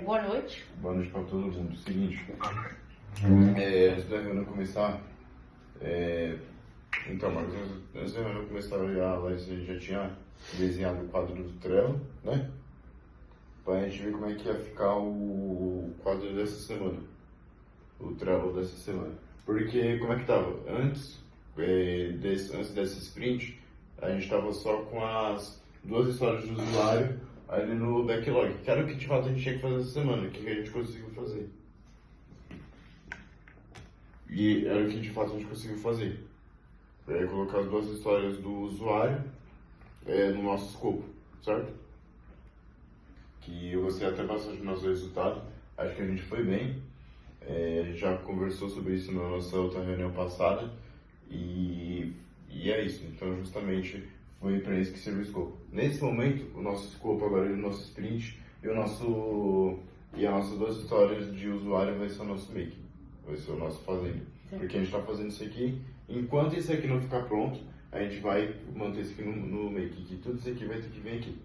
Boa noite. Boa noite para todo mundo. Seguinte, antes da reunião começar, então, Marcos, antes da reunião começar, a já tinha desenhado o quadro do Trello, né? Pra gente ver como é que ia ficar o quadro dessa semana, o Trello dessa semana. Porque, como é que tava? Antes dessa sprint, a gente tava só com as duas histórias de usuário ali no backlog, que era o que de fato a gente tinha que fazer essa semana, o que a gente conseguiu fazer. E era o que de fato a gente conseguiu fazer. Colocar as duas histórias do usuário no nosso escopo, certo? Que eu gostei até bastante do nosso resultado, acho que a gente foi bem. A gente já conversou sobre isso na nossa outra reunião passada e é isso. Então, justamente, foi para isso que serviu o escopo. Nesse momento, o nosso escopo agora é o nosso sprint e as nossas duas histórias de usuário vai ser o nosso making, vai ser o nosso fazendo. Porque a gente está fazendo isso aqui, enquanto isso aqui não ficar pronto, a gente vai manter isso aqui no making, que tudo isso aqui vai ter que vir aqui.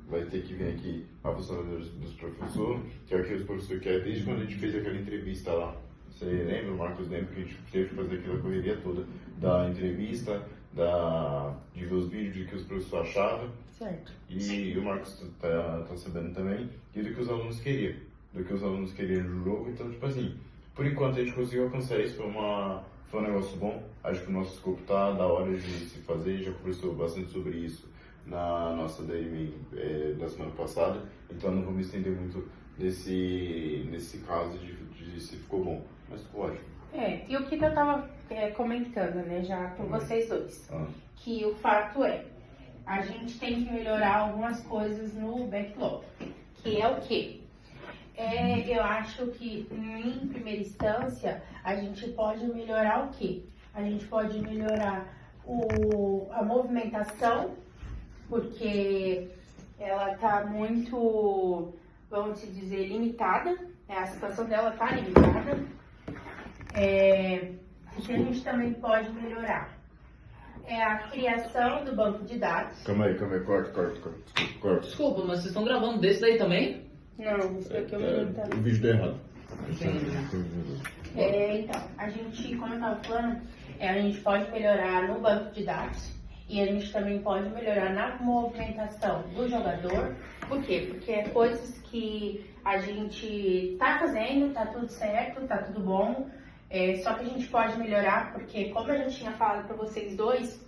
Vai ter que vir aqui a função dos professores, que é o que os professores querem, desde quando a gente fez aquela entrevista lá. Você lembra, o Marcos lembra que a gente teve que fazer aquela correria toda da entrevista, de ver os vídeos de que os professores achavam. Certo. E o Marcos tá sabendo também do que os alunos queriam. Do que os alunos queriam no jogo. Então, tipo assim, por enquanto a gente conseguiu alcançar isso, foi um negócio bom. Acho que o nosso escopo tá da hora de se fazer, já conversou bastante sobre isso na nossa DM da semana passada, então não vou me estender muito nesse caso de se ficou bom, mas ficou ótimo. E o que eu tava comentando, né, já com vocês dois, que o fato a gente tem que melhorar algumas coisas no backlog, que é o quê? Eu acho que, em primeira instância, a gente pode melhorar o quê? A gente pode melhorar a movimentação, porque ela está muito, vamos dizer, limitada, a situação dela está limitada. O que a gente também pode melhorar é a criação do banco de dados. Calma aí, corta. Desculpa, mas vocês estão gravando desse daí também? Não, isso aqui é o o vídeo deu errado. Então, a gente, como eu estava falando, a gente pode melhorar no banco de dados. E a gente também pode melhorar na movimentação do jogador. Por quê? Porque é coisas que a gente tá fazendo, tá tudo certo, tá tudo bom. Só que a gente pode melhorar, porque como eu já tinha falado para vocês dois,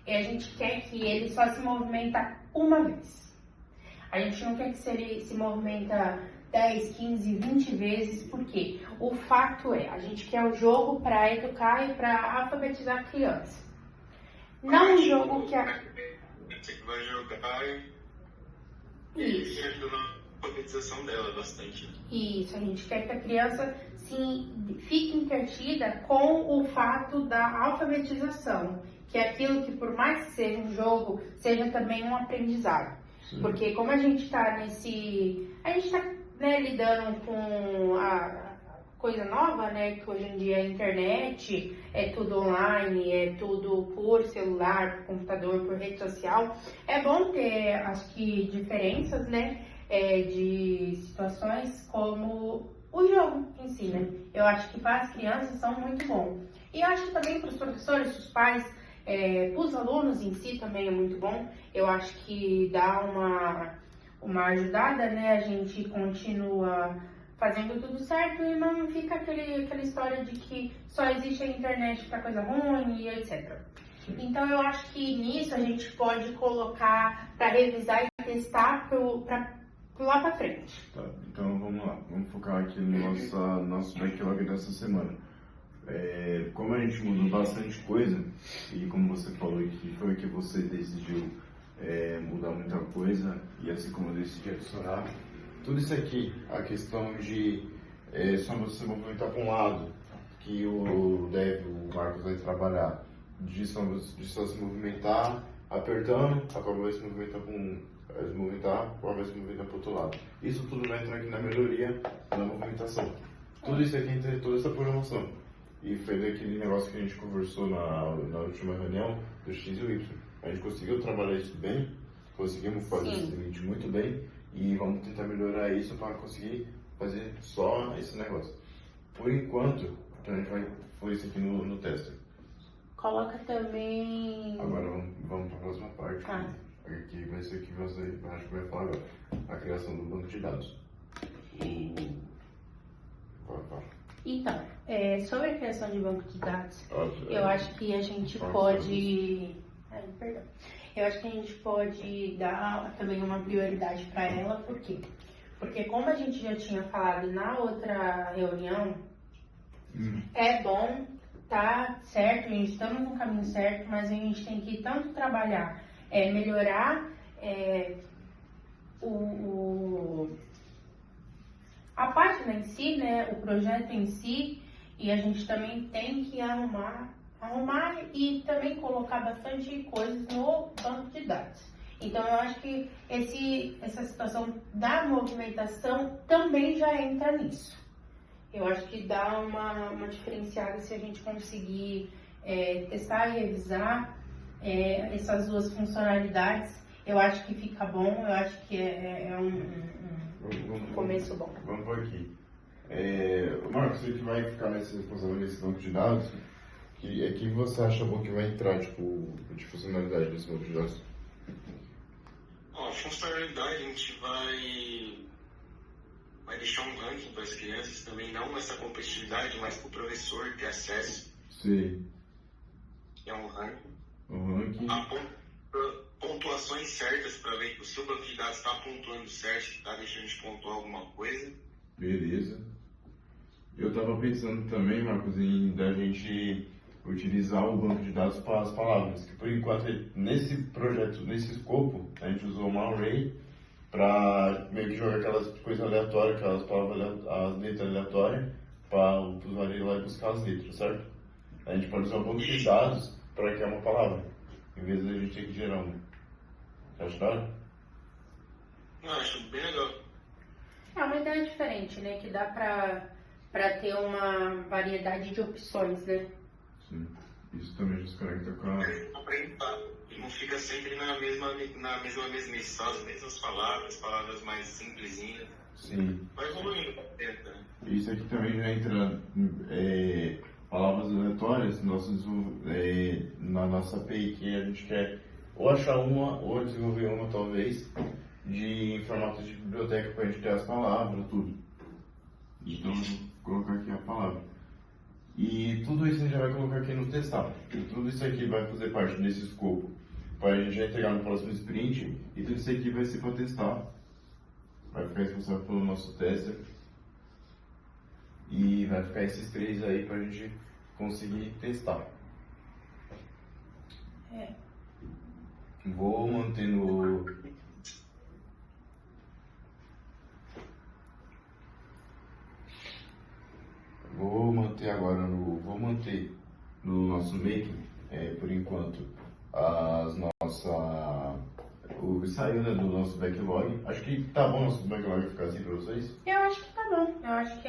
a gente quer que ele só se movimenta uma vez. A gente não quer que ele se movimenta 10, 15, 20 vezes, porque o fato a gente quer o jogo para educar e para alfabetizar a criança. Não um jogo que Você que vai jogar e ajuda na alfabetização dela bastante. Isso, a gente quer que a criança fique entretida com o fato da alfabetização, que é aquilo que, por mais que seja um jogo, seja também um aprendizado. Sim. Porque como a gente está lidando com a coisa nova, né, que hoje em dia é internet, é tudo online, é tudo por celular, por computador, por rede social. É bom ter, acho que, diferenças, né, de situações como o jogo em si, né. Eu acho que para as crianças são muito bom. E eu acho que também para os professores, para os pais, para os alunos em si também é muito bom. Eu acho que dá uma ajudada, né, a gente continua fazendo tudo certo e não fica aquela história de que só existe a internet para coisa ruim e etc. Então eu acho que nisso a gente pode colocar para revisar e testar lá para frente. Tá, então vamos lá, vamos focar aqui no nosso backlog dessa semana. Como a gente mudou bastante coisa, e como você falou que foi que você decidiu mudar muita coisa, e assim como eu decidi adicionar, tudo isso aqui, a questão de só você movimentar para um lado, que o Marcos vai trabalhar, de só se movimentar apertando, agora vai se movimentar agora vai se movimentar para o outro lado. Isso tudo vai entrar aqui na melhoria da movimentação. Tudo isso aqui entra toda essa programação. E foi daquele negócio que a gente conversou na última reunião do X e o Y. A gente conseguiu trabalhar isso bem, conseguimos fazer esse limite muito bem. e vamos tentar melhorar isso para conseguir fazer só esse negócio. Por enquanto, então a gente vai pôr isso aqui no teste. Coloca também... Agora vamos para a próxima parte. Ah. Aqui vai ser o que você acho que vai falar agora. A criação do banco de dados. Vai. Então, sobre a criação de banco de dados, Ótimo. eu acho que a gente pode... Ai, perdão. Eu acho que a gente pode dar também uma prioridade para ela, por quê? Porque como a gente já tinha falado na outra reunião, é bom, tá certo, a gente estamos no caminho certo, mas a gente tem que tanto trabalhar, melhorar a página em si, né, o projeto em si, e a gente também tem que arrumar e também colocar bastante coisas no banco de dados. Então, eu acho que essa situação da movimentação também já entra nisso. Eu acho que dá uma diferenciada se a gente conseguir testar e revisar essas duas funcionalidades. Eu acho que fica bom, eu acho que é um começo bom. Vamos por aqui. Marcos, você que vai ficar nesse responsável nesse banco de dados, que você acha bom que vai entrar, tipo, de funcionalidade desse banco de dados? A funcionalidade a gente vai deixar um ranking para as crianças também, não essa competitividade, mas para o professor ter acesso. Sim. É um ranking. Um ranking. Pontuações certas para ver que o seu banco de dados está pontuando certo, está deixando de pontuar alguma coisa. Beleza. Eu estava pensando também, Marcos, em da gente utilizar o banco de dados para as palavras, que por enquanto nesse projeto, nesse escopo, a gente usou uma array para meio que jogar aquelas coisas aleatórias, aquelas palavras, as letras aleatórias, para o usuário ir lá e buscar as letras, certo? A gente pode usar o banco de dados para criar uma palavra, em vez de a gente ter que gerar uma. Você acha da hora? Eu acho bem legal. É uma ideia diferente, né? Que dá pra ter uma variedade de opções, né? Sim. Isso também já se conecta com a... Aprendizado. E não fica sempre na mesma mesmice, só as mesmas palavras mais simplesinhas. Sim. Vai evoluindo pra dentro, né? Isso aqui também já entra palavras aleatórias na nossa API, que a gente quer ou achar uma ou desenvolver uma, talvez, em formato de biblioteca para a gente ter as palavras, tudo. Então, eu vou colocar aqui a palavra. E tudo isso a gente já vai colocar aqui no testar. E tudo isso aqui vai fazer parte desse escopo para a gente já entregar no próximo sprint. E tudo isso aqui vai ser para testar. Vai ficar responsável pelo nosso tester. E vai ficar esses três aí para a gente conseguir testar. Vou manter no... Vou manter no nosso making, por enquanto, o ensaio, né, do nosso backlog. Acho que tá bom nosso backlog ficar assim para vocês? Eu acho que tá bom. Eu acho que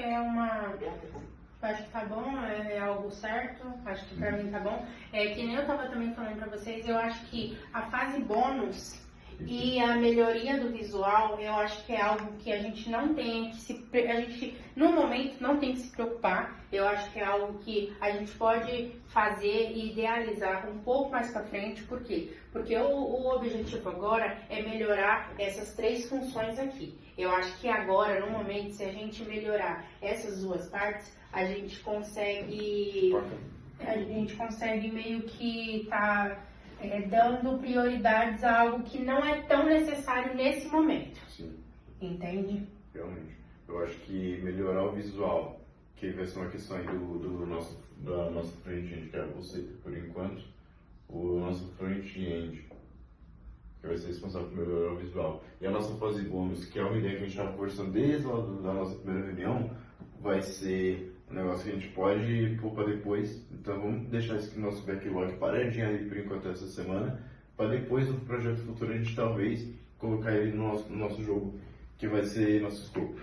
acho que tá bom, é algo certo. Acho que pra mim tá bom. Que nem eu tava também falando pra vocês, eu acho que a fase bônus e a melhoria do visual, eu acho que é algo que a gente não tem que a gente no momento não tem que se preocupar. Eu acho que é algo que a gente pode fazer e idealizar um pouco mais para frente. Por quê? Porque o objetivo agora é melhorar essas três funções aqui. Eu acho que agora, no momento, se a gente melhorar essas duas partes, a gente consegue meio que dando prioridades a algo que não é tão necessário nesse momento. Sim. Entende? Realmente. Eu acho que melhorar o visual, que vai ser uma questão aí da nossa front-end, que é você, por enquanto, o nosso front-end, que vai ser responsável por melhorar o visual. E a nossa fase bônus, que é uma ideia que a gente estava conversando desde lá da nossa primeira reunião, vai ser um negócio que a gente pode pôr para depois. Então vamos deixar esse nosso backlog paradinho ali por enquanto essa semana, para depois no projeto futuro a gente talvez colocar ele no nosso jogo, que vai ser nosso escopo.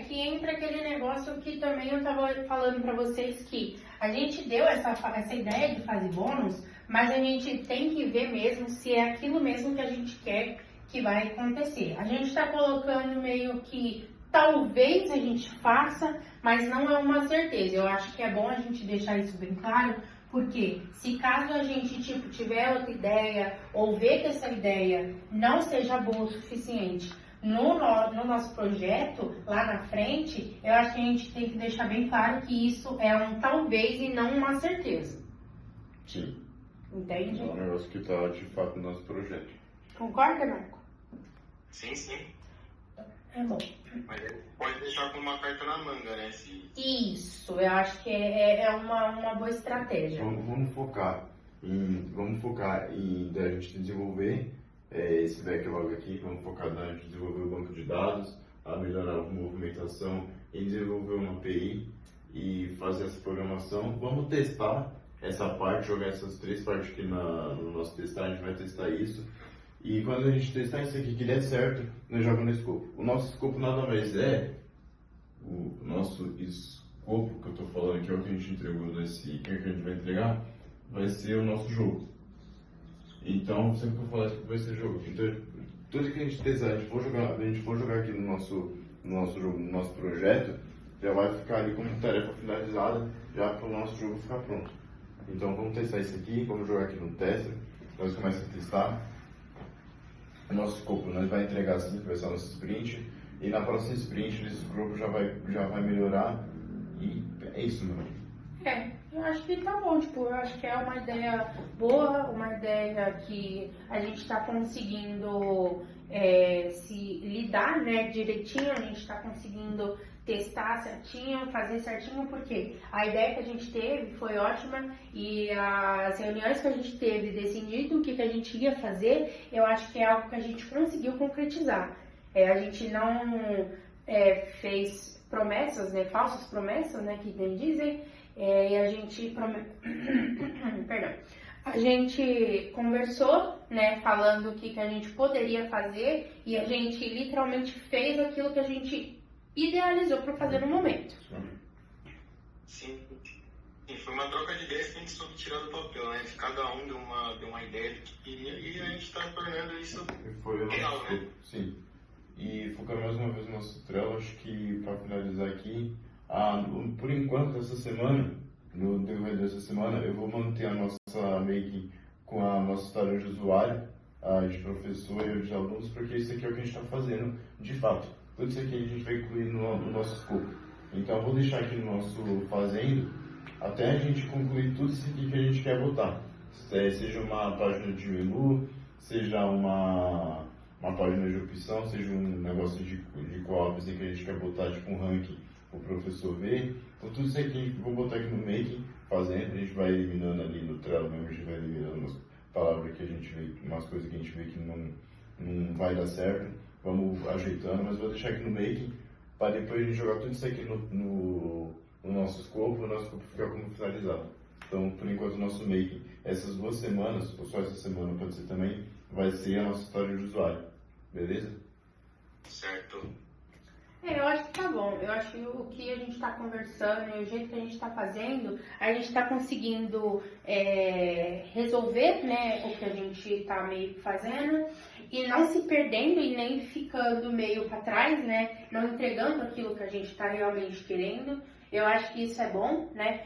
Que entra aquele negócio que também eu tava falando para vocês, que a gente deu essa ideia de fase bônus, mas a gente tem que ver mesmo se é aquilo mesmo que a gente quer que vai acontecer. A gente está colocando meio que talvez a gente faça, mas não é uma certeza. Eu acho que é bom a gente deixar isso bem claro, porque se caso a gente tiver outra ideia ou ver que essa ideia não seja boa o suficiente no nosso projeto, lá na frente, eu acho que a gente tem que deixar bem claro que isso é um talvez e não uma certeza. Sim. Entende? É um negócio que está de fato no nosso projeto. Concorda, Marco? Sim, sim. É bom. Mas ele pode deixar com uma carta na manga, né? Isso, eu acho que é uma boa estratégia. Vamos focar em da gente desenvolver esse backlog aqui, vamos focar na gente desenvolver o banco de dados, a melhorar a movimentação, em desenvolver uma API e fazer essa programação. Vamos testar essa parte, jogar essas 3 partes aqui no nosso testar, a gente vai testar isso. E quando a gente testar isso aqui que der certo, nós jogamos no escopo. O nosso escopo nada mais o nosso escopo que eu estou falando, que é o que a gente entregou que a gente vai entregar, vai ser o nosso jogo. Então, sempre que eu falar isso vai ser jogo. Então, tudo que a gente testar, a gente for jogar aqui no nosso jogo, no nosso projeto, já vai ficar ali como tarefa finalizada, já para o nosso jogo ficar pronto. Então, vamos testar isso aqui, vamos jogar aqui no tester, nós começamos a testar. O nosso escopo nós vai entregar assim, que vai ser a nossa sprint, e na próxima sprint esse grupo já vai melhorar, e é isso, meu. Eu acho que tá bom, tipo, eu acho que é uma ideia boa, uma ideia que a gente está conseguindo se lidar, né, direitinho, a gente está conseguindo testar certinho, fazer certinho, porque a ideia que a gente teve foi ótima e as reuniões que a gente teve decidindo o que a gente ia fazer, eu acho que é algo que a gente conseguiu concretizar. A gente não fez promessas, né, falsas promessas, né, que nem dizem, e a gente perdão. A gente conversou, né, falando o que a gente poderia fazer e a gente literalmente fez aquilo que a gente idealizou para fazer no momento. Sim. Sim, foi uma troca de ideias que a gente soube tirar do papel, né? Cada um deu uma ideia do que queria e a gente está tornando isso real, né? Sim. E focando mais uma vez no nosso Trello, acho que para finalizar aqui, por enquanto, essa semana, no decorrer dessa semana, eu vou manter a nossa making com a nossa história de usuário, de professor e de alunos, porque isso aqui é o que a gente está fazendo de fato. Tudo isso aqui a gente vai incluir no nosso escopo. Então, eu vou deixar aqui no nosso fazendo, até a gente concluir tudo isso aqui que a gente quer botar. Seja uma página de menu, seja uma página de opção, seja um negócio de co-ops que a gente quer botar, tipo um ranking, o professor ver. Então, tudo isso aqui eu vou botar aqui no making, fazendo, a gente vai eliminando ali no Trello mesmo, a gente vai eliminando umas palavras que a gente vê, umas coisas que a gente vê que não vai dar certo, vamos ajeitando, mas vou deixar aqui no making, para depois a gente jogar tudo isso aqui no nosso escopo, o nosso escopo ficar como finalizado. Então, por enquanto, o nosso making, essas 2 semanas, ou só essa semana pode ser também, vai ser a nossa história de usuário, beleza? Certo. Eu acho que tá bom. Eu acho que o que a gente está conversando e o jeito que a gente está fazendo, a gente está conseguindo resolver, né, o que a gente está meio que fazendo e não se perdendo e nem ficando meio para trás, né, não entregando aquilo que a gente está realmente querendo. Eu acho que isso é bom, né?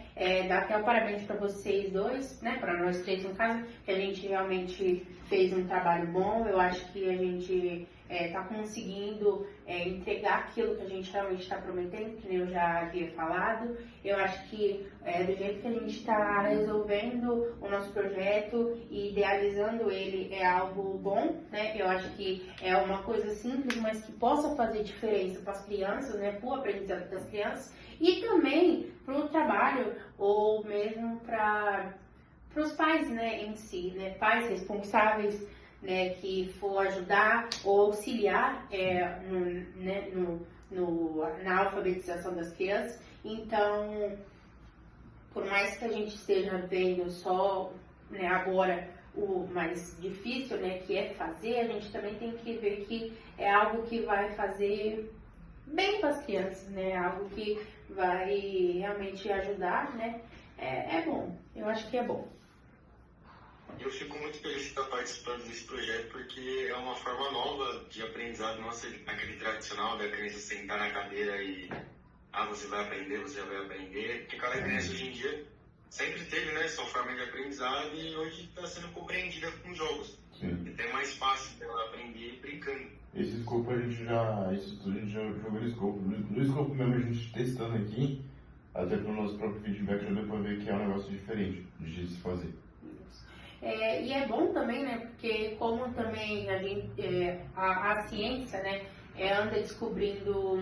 Dá até o parabéns para vocês dois, né? Para nós 3 no caso, que a gente realmente fez um trabalho bom. Eu acho que a gente está conseguindo entregar aquilo que a gente realmente está prometendo, que nem eu já havia falado. Eu acho que do jeito que a gente está resolvendo o nosso projeto e idealizando ele é algo bom, né? Eu acho que é uma coisa simples, mas que possa fazer diferença para as crianças, né? Para o aprendizado das crianças e também para o trabalho ou mesmo para os pais, né, em si, né? Pais responsáveis, né, que for ajudar ou auxiliar na alfabetização das crianças. Então, por mais que a gente esteja vendo só, né, agora o mais difícil, né, que é fazer, a gente também tem que ver que é algo que vai fazer bem para as crianças, né, algo que vai realmente ajudar, né, é bom, eu acho que é bom. E eu fico muito feliz de estar participando desse projeto, porque é uma forma nova de aprendizado, não ser aquele tradicional da criança sentar na cadeira e você vai aprender, você vai aprender. Porque cada criança hoje em dia sempre teve, né, sua forma de aprendizado e hoje está sendo compreendida com jogos. Sim. Então é mais fácil dela aprender brincando. Esse escopo isso tudo a gente já jogou no escopo. No escopo mesmo a gente testando aqui, até para o nosso próprio feedback já deu para ver que é um negócio diferente de se fazer. E é bom também, né, porque como também a gente, a ciência, né, anda descobrindo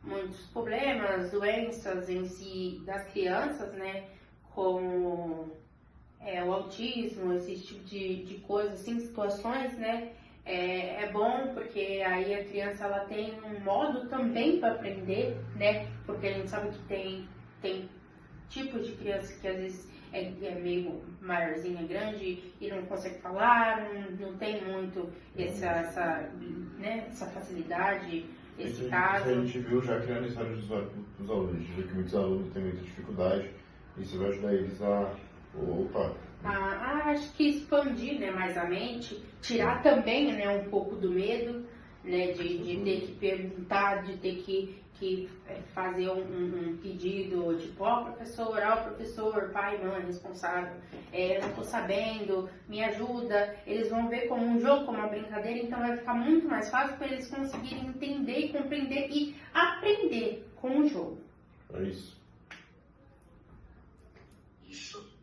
muitos problemas, doenças em si das crianças, né, como o autismo, esse tipo de coisas, assim, situações, né, é bom porque aí a criança ela tem um modo também para aprender, né, porque a gente sabe que tem tipos de criança que às vezes é meio maiorzinha, grande e não consegue falar, não tem muito essa facilidade, esse caso. A gente viu já criando história de usuário para os alunos, a gente viu que muitos alunos têm muita dificuldade e isso vai ajudar eles a acho que expandir, né, mais a mente, tirar também, né, um pouco do medo, né, de ter que perguntar, de ter que fazer um pedido, tipo, professor, pai, mãe, responsável, não estou sabendo, me ajuda. Eles vão ver como um jogo, como uma brincadeira, então vai ficar muito mais fácil para eles conseguirem entender e compreender e aprender com o jogo. É isso. Isso.